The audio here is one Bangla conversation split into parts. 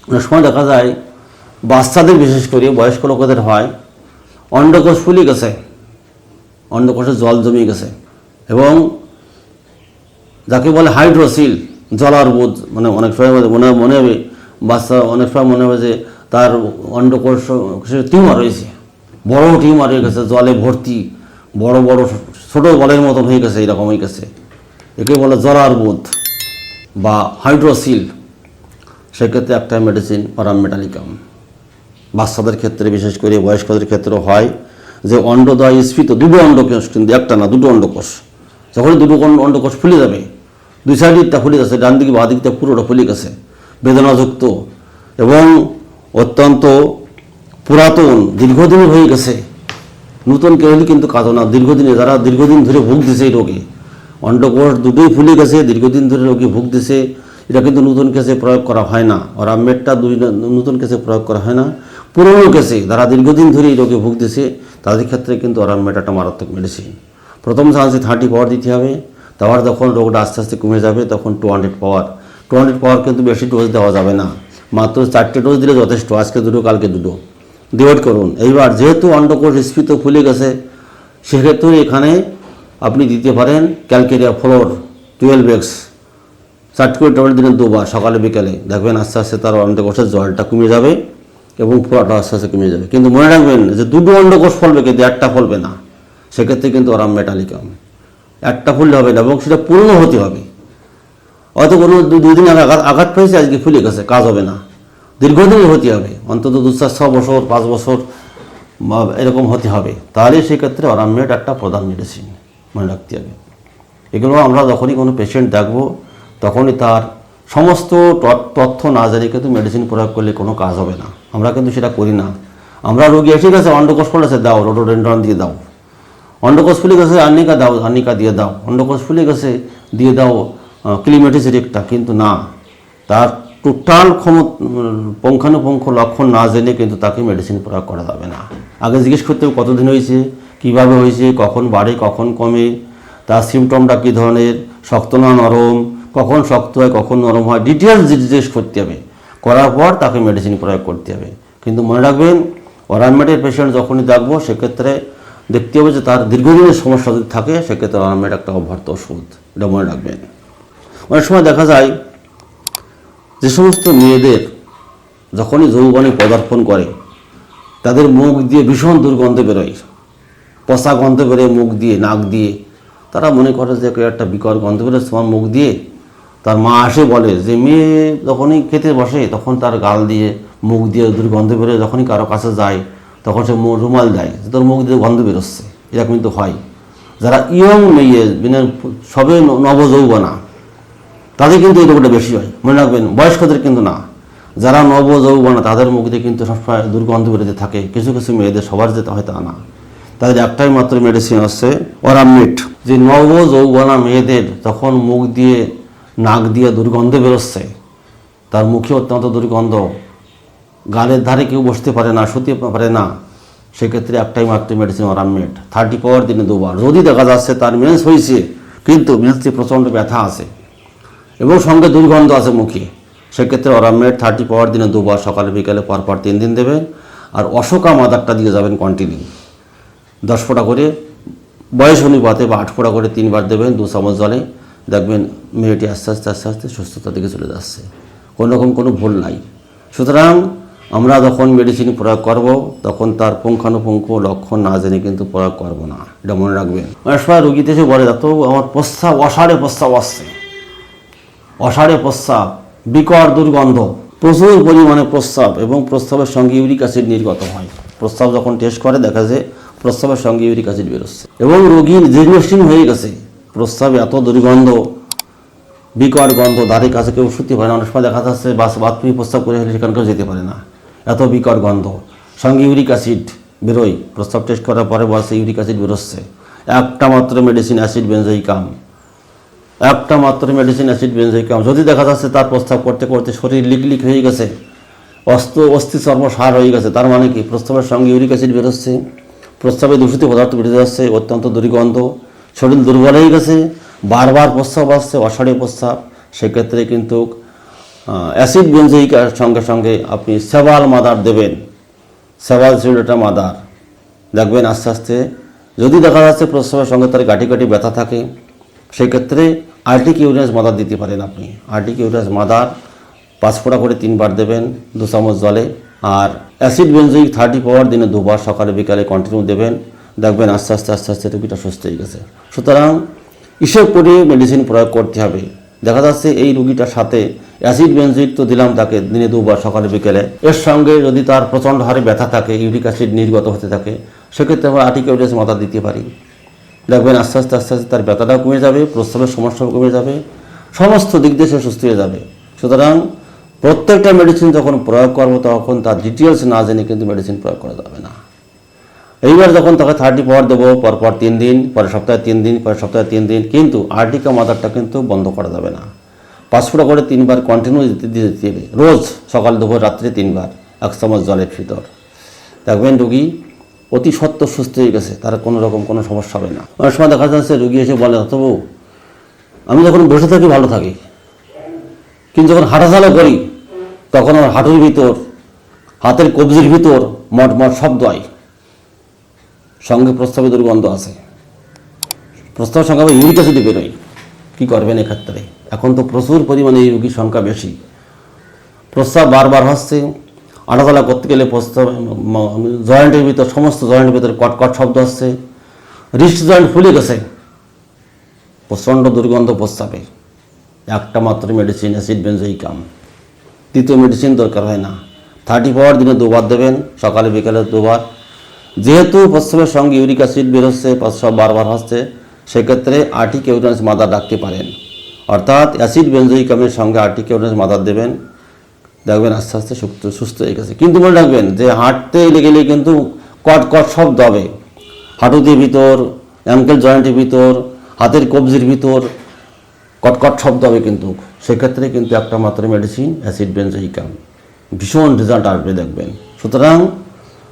অনেক সময় দেখা যায় বাচ্চাদের, বিশেষ করে বয়স্ক লোকেদের হয় অন্ডকোষ ফুলে গেছে, অন্ডকোষে জল জমে গেছে এবং যাকে বলে হাইড্রোসিল, জলার্বুদ, মানে অনেক সময় মনে হবে বাচ্চা, অনেক সময় মনে হবে যে তার অন্ডকোষ টিউমার হয়েছে, বড় টিউমার হয়ে গেছে, জলে ভর্তি, বড় বড় ছোট বলের মতন হয়ে গেছে, এরকম হয়ে গেছে। একে বলে জলার্বুদ বা হাইড্রোসিল। সেক্ষেত্রে একটা মেডিসিন অরাম মেটালিকাম। বাচ্চাদের ক্ষেত্রে, বিশেষ করে বয়স্কদের ক্ষেত্রেও হয় যে অন্ডদ্বয় স্ফীত, দুটো অন্ডকোষ, কিন্তু একটা না, দুটো অন্ডকোষ। যখনই দুটো অন্ডকোষ ফুলে যাবে, দুই সাইডটা ফুলে গেছে, ডান দিকে বাঁ দিকটা পুরোটা ফুলে গেছে, বেদনাযুক্ত এবং অত্যন্ত পুরাতন, দীর্ঘদিন হয়ে গেছে। নতুন কেউ কিন্তু কাজও না, দীর্ঘদিনে, যারা দীর্ঘদিন ধরে ভুগতেছে এই রোগে, অন্ডকোষ দুটোই ফুলে গেছে, দীর্ঘদিন ধরে রোগী ভুগতেছে, এটা কিন্তু নতুন কেসে প্রয়োগ করা হয় না। অরাম মেটটা নতুন কেসে প্রয়োগ করা হয় না, পুরনো কেসে যারা দীর্ঘদিন ধরে এই রোগে ভুগতেছে তাদের ক্ষেত্রে কিন্তু অরাম মেট একটা মারাত্মক মেডিসিন। প্রথম চান্সে 30 পাওয়ার দিতে হবে, তারপর যখন রোগটা আস্তে আস্তে কমে যাবে তখন 200 পাওয়ার। 200 পাওয়ার কিন্তু বেশি ডোজ দেওয়া যাবে না, মাত্র 4টে ডোজ দিলে যথেষ্ট। আজকে দুটো, কালকে দুটো ডিভাইড করুন। এইবার যেহেতু অন্ডকোষ স্ফীত ফুলে গেছে, সেক্ষেত্রে এখানে আপনি দিতে পারেন ক্যালকেরিয়া ফ্লোর 12x, 4 করে ট্যাবলেট দিলেন 2 বার, সকালে বিকেলে। দেখবেন আস্তে আস্তে তার অন্ডকোষের জলটা কমে যাবে এবং পুরোটা আস্তে আস্তে কমে যাবে। কিন্তু মনে রাখবেন যে দুটো অন্ডকোষ ফলবে, কিন্তু একটা ফলবে না। সেক্ষেত্রে কিন্তু অরাম মেটালিকাম একটা ফুললে হবে না এবং সেটা পুরনো হতে হবে। হয়তো কোনো 2 দিন আঘাত পেয়েছে, আজকে ফুলে গেছে, কাজ হবে না। দীর্ঘদিনই হতে হবে, অন্তত 2-4-6 বছর, 5 বছর এরকম হতে হবে। তাহলে সেক্ষেত্রে অরাম মেট একটা প্রধান মেডিসিন, মনে রাখতে হবে। এগুলো আমরা যখনই কোনো পেশেন্ট দেখবো তখনই তার সমস্ত তথ্য না জানি কিন্তু মেডিসিন প্রয়োগ করলে কোনো কাজ হবে না। আমরা কিন্তু সেটা করি না। আমরা রোগী এসে গেছে, অন্ডকোষ ফলেছে, দাও রোডোডেন্ড্রন দিয়ে দাও। অন্ডকোষ ফুলে গেছে, আর্নিকা দাও, আর্নিকা দিয়ে দাও। অন্ডকোষ ফুলে গেছে, দিয়ে দাও ক্লিমেটিস রেক্টা। কিন্তু না, তার টোটাল পুঙ্খানুপুঙ্খ লক্ষণ না জেনে কিন্তু তাকে মেডিসিন প্রয়োগ করা যাবে না। আগে জিজ্ঞেস করতে হবে কতদিন হয়েছে, কীভাবে হয়েছে, কখন বাড়ে, কখন কমে, তার সিমটমটা কী ধরনের, শক্ত না নরম, কখন শক্ত হয়, কখন নরম হয়, ডিটেলস জিজ্ঞেস করতে হবে। করার পর তাকে মেডিসিন প্রয়োগ করতে হবে। কিন্তু মনে রাখবেন, অরাম মেটের পেশেন্ট যখনই দেখবো সেক্ষেত্রে দেখতে হবে যে তার দীর্ঘদিনের সমস্যা যদি থাকে, সেক্ষেত্রে অরাম মেট একটা অভ্যর্থ ওষুধ, এটা মনে রাখবেন। অনেক সময় দেখা যায় যে সমস্ত মেয়েদের যখনই যৌবনে পদার্পণ করে তাদের মুখ দিয়ে ভীষণ দুর্গন্ধ বেরোয়, পচা গন্ধ বেরোয় মুখ দিয়ে, নাক দিয়ে। তারা মনে করে যে একটা বিকট গন্ধ বেরোয় তোমার মুখ দিয়ে। তার মা আসে বলে যে মেয়ে যখনই খেতে বসে তখন তার গাল দিয়ে, মুখ দিয়ে দুর্গন্ধ বেরোয়, যখনই কারো কাছে যায় তখন সে রুমাল দেয় যে তোর মুখ দিয়ে গন্ধ বেরোচ্ছে। এরকম কিন্তু হয়। যারা ইয়ং মেয়ে, মানে সবে নবযৌবনা, তাদের কিন্তু এই রোগটা বেশি হয়, মনে রাখবেন। বয়স্কদের কিন্তু না। যারা নবযৌবনা তাদের মুখ দিয়ে কিন্তু সবসময় দুর্গন্ধ বেরোতে থাকে। কিছু কিছু মেয়েদের, সবার যেতে হয় তা না। তাদের একটাই মাত্র মেডিসিন হচ্ছে অরাম মেট। যে নবযৌবনা মেয়েদের যখন মুখ দিয়ে, নাক দিয়ে দুর্গন্ধ বেরোচ্ছে, তার মুখে অত্যন্ত দুর্গন্ধ, গালের ধারে কেউ বসতে পারে না, শুতে পারে না, সেক্ষেত্রে একটাই মাত্র মেডিসিন অরাম মেট। 30 পাওয়ার দিনে 2 বার। যদি দেখা যাচ্ছে তার মেন্স হয়েছে কিন্তু মেন্সে প্রচণ্ড ব্যথা আছে এবং সঙ্গে দুর্গন্ধ আছে মুখে, সেক্ষেত্রে অরাম মেট 30 পাওয়ার দিনে 2 বার, সকালে বিকালে পরপর 3 দিন দেবেন। আর অশোকা মাদারটা দিয়ে যাবেন কন্টিনিউ, 10 ফোঁটা করে বয়স অনুপাতে বা 8 ফোঁটা করে 3 বার দেবেন 2 চামচ জলে। দেখবেন মেয়েটি আস্তে আস্তে আস্তে আস্তে সুস্থতার দিকে চলে যাচ্ছে, কোনো রকম কোনো ভুল নাই। সুতরাং আমরা যখন মেডিসিন প্রয়োগ করব তখন তার পুঙ্খানুপুঙ্খ লক্ষণ না জেনে কিন্তু প্রয়োগ করব না, এটা মনে রাখবেন। অনেক সময় রোগীতে এসে বলে তো আমার প্রস্রাব, অসাড়ে প্রস্রাব আসছে, অসাড়ে প্রস্রাব, বিকট দুর্গন্ধ, প্রচুর পরিমাণে প্রস্রাব এবং প্রস্রাবের সঙ্গে ইউরিক অ্যাসিড নির্গত হয়। প্রস্রাব যখন টেস্ট করে দেখা যায় প্রস্রাবের সঙ্গে ইউরিক অ্যাসিড বেরোচ্ছে এবং রোগীর জীর্ণশীর্ণ হয়ে গেছে। প্রস্রাবে এত দুর্গন্ধ, বিকট গন্ধ, ধারে কাছে কেউ শুতে পারে না। অনেক সময় দেখা যাচ্ছে বাথরুমে প্রস্রাব করে হলে সেখানকার যেতে পারে না, এত বিকট গন্ধ, সঙ্গে ইউরিক অ্যাসিড বেরোয়। প্রস্রাব টেস্ট করার পরে বলছে ইউরিক অ্যাসিড বেরোচ্ছে। একটা মাত্র মেডিসিন অ্যাসিড বেনজোইকাম, একটা মাত্র মেডিসিন অ্যাসিড বেনজোইকাম। যদি দেখা যাচ্ছে তার প্রস্রাব করতে করতে শরীর লিকলিক হয়ে গেছে, অস্থি চর্ম সার হয়ে গেছে, তার মানে কি প্রস্রাবের সঙ্গে ইউরিক অ্যাসিড বেরোচ্ছে, প্রস্রাবে দূষিত পদার্থ বেরিয়ে যাচ্ছে, অত্যন্ত দুর্গন্ধ, শরীর দুর্বল হয়ে গেছে, বারবার প্রস্রাব আসছে, অসাড়ে প্রস্রাব। সেক্ষেত্রে কিন্তু অ্যাসিড বেনজোয়িকের সঙ্গে সঙ্গে আপনি সেভাল মাদার দেবেন, সেভাল সিউলেটা মাদার। দেখবেন আস্তে আস্তে যদি দেখা যাচ্ছে প্রস্রাবের সঙ্গে তার গাঁটি গাঁটি ব্যথা থাকে, সেক্ষেত্রে আর্টিক ইউরিয়াস মাদার দিতে পারেন আপনি। আর্টিক ইউরিয়াস মাদার 5 ফোঁটা করে 3 বার দেবেন 2 চামচ জলে। আর অ্যাসিড বেনজোয়িক 30 পাওয়ার দিনে 2 বার সকালে বিকালে কন্টিনিউ দেবেন। দেখবেন আস্তে আস্তে আস্তে আস্তে রোগীটা সুস্থ হয়ে গেছে। সুতরাং হিসেব করে মেডিসিন প্রয়োগ করতে হবে। দেখা যাচ্ছে এই রোগীটার সাথে অ্যাসিড বেনজোয়িক তো দিলাম তাকে দিনে 2 বার সকালে বিকেলে, এর সঙ্গে যদি তার প্রচণ্ড হারে ব্যথা থাকে, ইউরিক অ্যাসিড নির্গত হতে থাকে, সেক্ষেত্রে আমরা আর্টিক ইউরিয়াস মাদার দিতে পারি। দেখবেন আস্তে আস্তে আস্তে আস্তে তার ব্যথাটাও কমে যাবে, প্রস্রাবের সমস্যাও কমে যাবে, সমস্ত দিক দিয়ে সে সুস্থ হয়ে যাবে। সুতরাং প্রত্যেকটা মেডিসিন যখন প্রয়োগ করবো তখন তার ডিটেলস না জেনে কিন্তু মেডিসিন প্রয়োগ করা যাবে না। এইবার যখন তাকে 30 পাওয়ার দেবো, পরপর 3 দিন, পরের সপ্তাহে 3 দিন, পরের সপ্তাহে 3 দিন, কিন্তু আর্টিকা মাদারটা কিন্তু বন্ধ করা যাবে না। 5 ফোঁটা করে 3 বার কন্টিনিউ দিতে হবে, রোজ সকাল দুপুর রাত্রে 3 বার 1 চামচ জলের ভিতর। দেখবেন রুগী অতি সত্ত্বর সুস্থ হয়ে গেছে, তার কোনো রকম কোনো সমস্যা হবে না। অনেক সময় দেখা যাচ্ছে রুগী এসে বলে, তবু আমি যখন বসে থাকি ভালো থাকি, কিন্তু যখন হাঁটাচলা করি তখন আমার হাঁটুর ভিতর, হাতের কবজির ভিতর মটমট শব্দ হয়, সঙ্গে প্রস্রাবের দুর্গন্ধ আছে, প্রস্রাবের সঙ্গে আবার ইউরিক অ্যাসিড বেরোয়। কী করবেন এক্ষেত্রে? এখন তো প্রচুর পরিমাণে এই রোগীর সংখ্যা বেশি, প্রস্রাব বারবার হচ্ছে, হাঁটাচলা করতে গেলে প্রস্রাব জয়েন্টের ভিতর, সমস্ত জয়েন্টের ভিতরে কটকট শব্দ হচ্ছে, রিস্ট জয়েন্ট ফুলে গেছে, প্রচণ্ড দুর্গন্ধ প্রস্রাবে। একটা মাত্র মেডিসিন অ্যাসিড বেনজোয়িকাম, দ্বিতীয় মেডিসিন দরকার হয় না। 30 পাওয়ার দিনে 2 বার দেবেন, সকালে বিকালে 2 বার। যেহেতু প্রস্রাবের সঙ্গে ইউরিক অ্যাসিড বেরোচ্ছে, প্রস্রাব বারবার হচ্ছে, সেক্ষেত্রে আর্টিক ইউরিয়াস মাদার রাখতে পারেন। অর্থাৎ অ্যাসিড বেনজোয়িকামের সঙ্গে আর্টিক ইউরিয়াস মাদার দেবেন। দেখবেন আস্তে আস্তে সুস্থ হয়ে গেছে। কিন্তু মনে রাখবেন যে হাঁটতে গেলে কিন্তু কট শব্দ হবে, হাঁটুটির ভিতর, অ্যাঙ্কেল জয়েন্টের ভিতর, হাতের কবজির ভিতর কটকট শব্দ হবে, কিন্তু সেক্ষেত্রে কিন্তু একটা মাত্র মেডিসিন অ্যাসিড বেনজোয়িকাম, ভীষণ রেজাল্ট আসবে দেখবেন। সুতরাং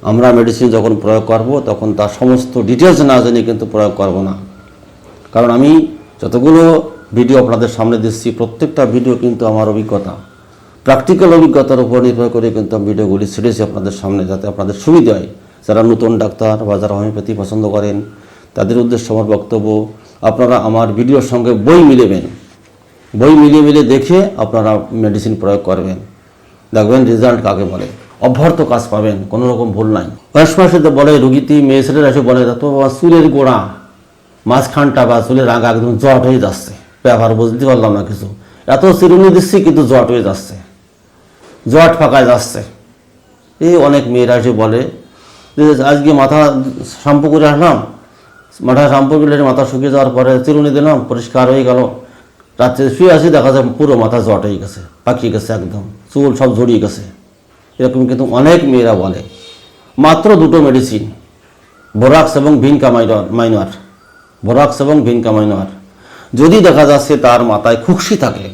আমরা মেডিসিন যখন প্রয়োগ করব তখন তার সমস্ত ডিটেলস না জেনে কিন্তু প্রয়োগ করব না। কারণ আমি যতগুলো ভিডিও আপনাদের সামনে দিচ্ছি, প্রত্যেকটা ভিডিও কিন্তু আমার অভিজ্ঞতা, প্র্যাকটিক্যাল অভিজ্ঞতার উপর নির্ভর করে কিন্তু আমি ভিডিওগুলি ছেড়েছি আপনাদের সামনে, যাতে আপনাদের সুবিধা হয়। যারা নতুন ডাক্তার বা যারা হোমিওপ্যাথি পছন্দ করেন, তাদের উদ্দেশ্যে আমার বক্তব্য, আপনারা আমার ভিডিওর সঙ্গে বই মিলেবেন, বই মিলিয়ে দেখে আপনারা মেডিসিন প্রয়োগ করবেন। দেখবেন রেজাল্ট কাকে বলে, অভ্যর্থ কাজ পাবেন, কোনো রকম ভুল নাই। অনেক সময় সাথে বলে রুগীটি, মেয়ে ছেলেরা এসে বলে, তো চুলের গোড়া, মাঝখানটা বা চুলের আগা একদম জট হয়ে যাচ্ছে, ব্যবহার বুঝতে পারলাম না কিছু, এত চিরুনি দিচ্ছি কিন্তু জট হয়ে যাচ্ছে, জট ফাঁকায় যাচ্ছে। এই অনেক মেয়েরা এসে বলে যে আজকে মাথা শ্যাম্পু করে আসলাম, মাথা শ্যাম্পু করলে মাথা শুকিয়ে যাওয়ার পরে চিরুনি দিলাম, পরিষ্কার হয়ে গেল, রাত্রে শুয়ে আসি দেখা যায় পুরো মাথা জট হয়ে গেছে, পাকিয়ে গেছে, একদম চুল সব জড়িয়ে গেছে। এরকম কিন্তু অনেক মেয়েরা বলে। মাত্র 2টো মেডিসিন, বোরাক্স এবং ভিনকা মাইনর, বোরাক্স এবং ভিনকা মাইনর। যদি দেখা যাচ্ছে তার মাথায় খুকসি থাকে,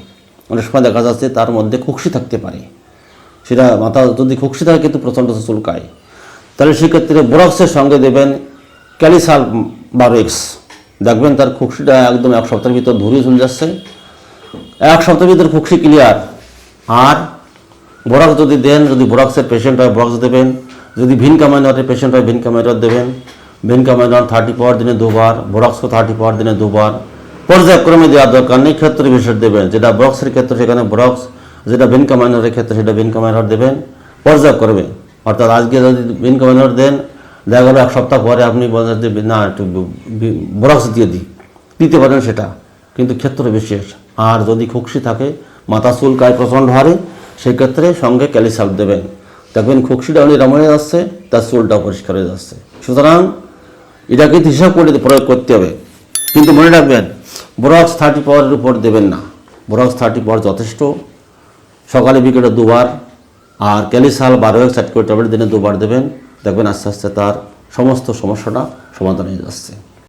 অনেক সময় দেখা যাচ্ছে তার মধ্যে খুকসি থাকতে পারে, সেটা মাথা যদি খুকসি থাকে কিন্তু প্রচণ্ড চুলকায়, তাহলে সেক্ষেত্রে বোরাক্সের সঙ্গে দেবেন ক্যালিসাল বারোক্স। দেখবেন তার খুকসিটা একদম 1 সপ্তাহের ভিতর ধরিয়ে চলে যাচ্ছে, 1 সপ্তাহের ভিতর খুকসি ক্লিয়ার। আর বোরাক্স যদি দেন, যদি বোরাক্সের পেশেন্ট হয় বোরাক্স দেবেন, যদি ভিনকা মাইনরের পেশেন্ট হয় ভিনকা মাইনর দেবেন। ভিনকা মাইনর 30 পাওয়ার দিনে 2 বার, বোরাক্সও 30 পাওয়ার দিনে 2 বার, পর্যায়ক্রমে দেওয়ার দরকার নেই, ক্ষেত্রে বিশেষ দেবেন। যেটা বোরাক্সের ক্ষেত্রে সেখানে বোরাক্স, যেটা ভিনকা মাইনরের ক্ষেত্রে সেটা ভিনকা মাইনর দেবেন পর্যায়ক্রমে। অর্থাৎ আজকে যদি ভিনকা মাইনর দেন, দেখা গেলো 1 সপ্তাহ পরে আপনি বলেন যে না একটু বোরাক্স দিয়ে দিতে পারেন, সেটা কিন্তু ক্ষেত্র বিশেষ। আর যদি খুকসি থাকে, মাথা চুলকায় প্রচণ্ড হারে, সেই ক্ষেত্রে সঙ্গে ক্যালিসাল দেবেন। দেখবেন খুকসিটা নিরাম হয়ে যাচ্ছে, তার চুলটা পরিষ্কার হয়ে যাচ্ছে। সুতরাং এটা কিন্তু হিসাব করে প্রয়োগ করতে হবে। কিন্তু মনে রাখবেন বোরাক্স 30 পাওয়ারের উপর দেবেন না, বোরাক্স 30 পাওয়ার যথেষ্ট, সকালে বিকেলে 2 বার। আর ক্যালিসাল 12 7 করে ট্যাবলেট দিনে 2 বার দেবেন। দেখবেন আস্তে আস্তে তার সমস্ত সমস্যাটা সমাধান হয়ে যাচ্ছে।